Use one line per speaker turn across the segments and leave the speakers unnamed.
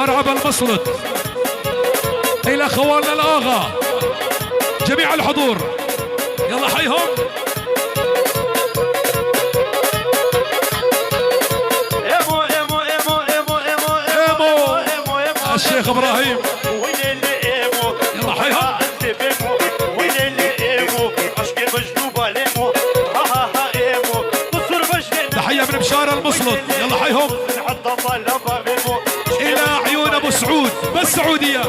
مرحبا المسلط الى خوالنا الاغا جميع الحضور يلا حيهم الشيخ ابراهيم يلا حيهم تحية من بشارة المسلط يلا حيهم الى عيون ابو سعود بس سعودية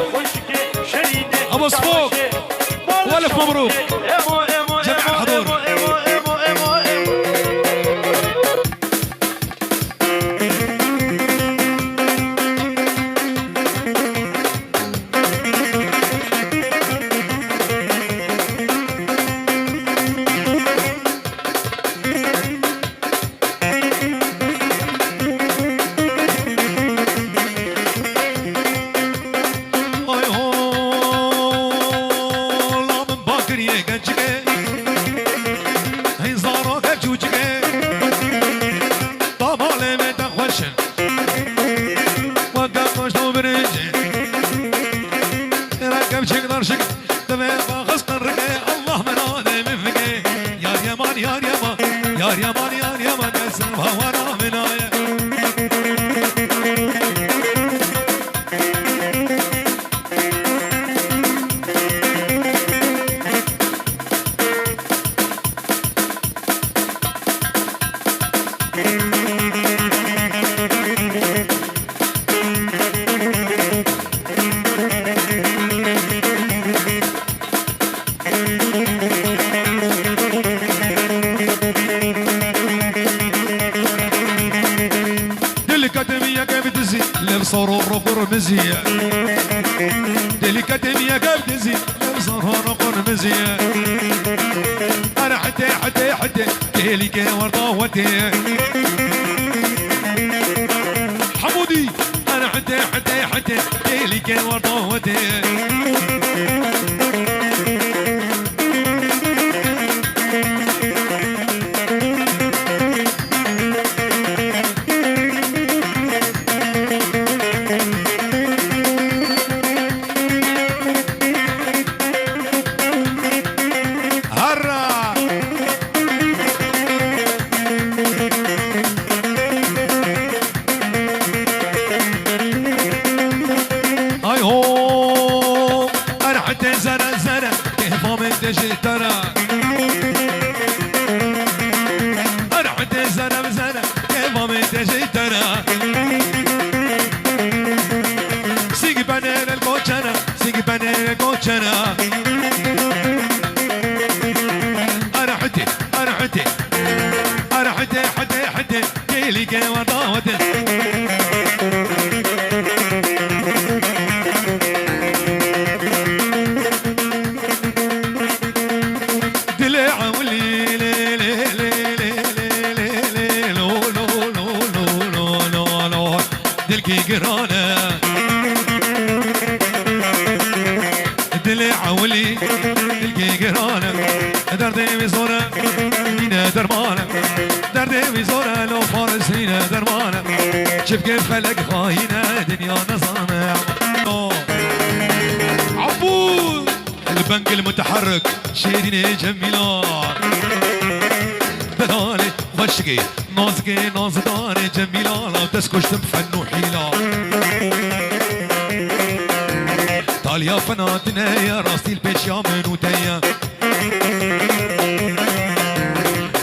ابو صفوق والف مبروك جميع الحضور مزية دليكاتمية قبل زي صار مزية أنا حتى دليكا ورطاوتي حمودي أنا حتى دليكا ورطاوتي شوف كيف خلق خاينة دنيا نصانع عبود البنك المتحرك شيرين جميلة بدالي وشقي نازداني جميلة لا تسكش تبفن وحيلة طاليا فناتنا يا راسي البيش يا منوتيا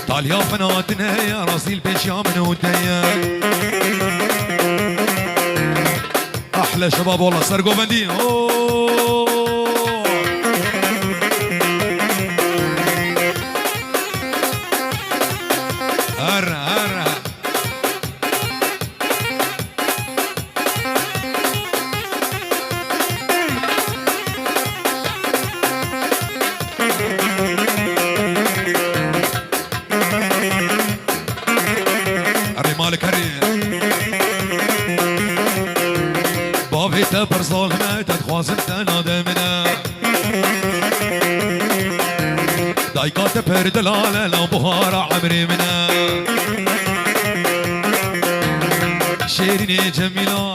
طاليا فناتنا يا راسي البيش يا منوتيا احلى شباب والله سرقوا بندين هرا هري مالك هري بابي تبر ظلمة تتخوازن تنادمنا دايكات بردلالة لو بهارة عمري منا شيريني جميلة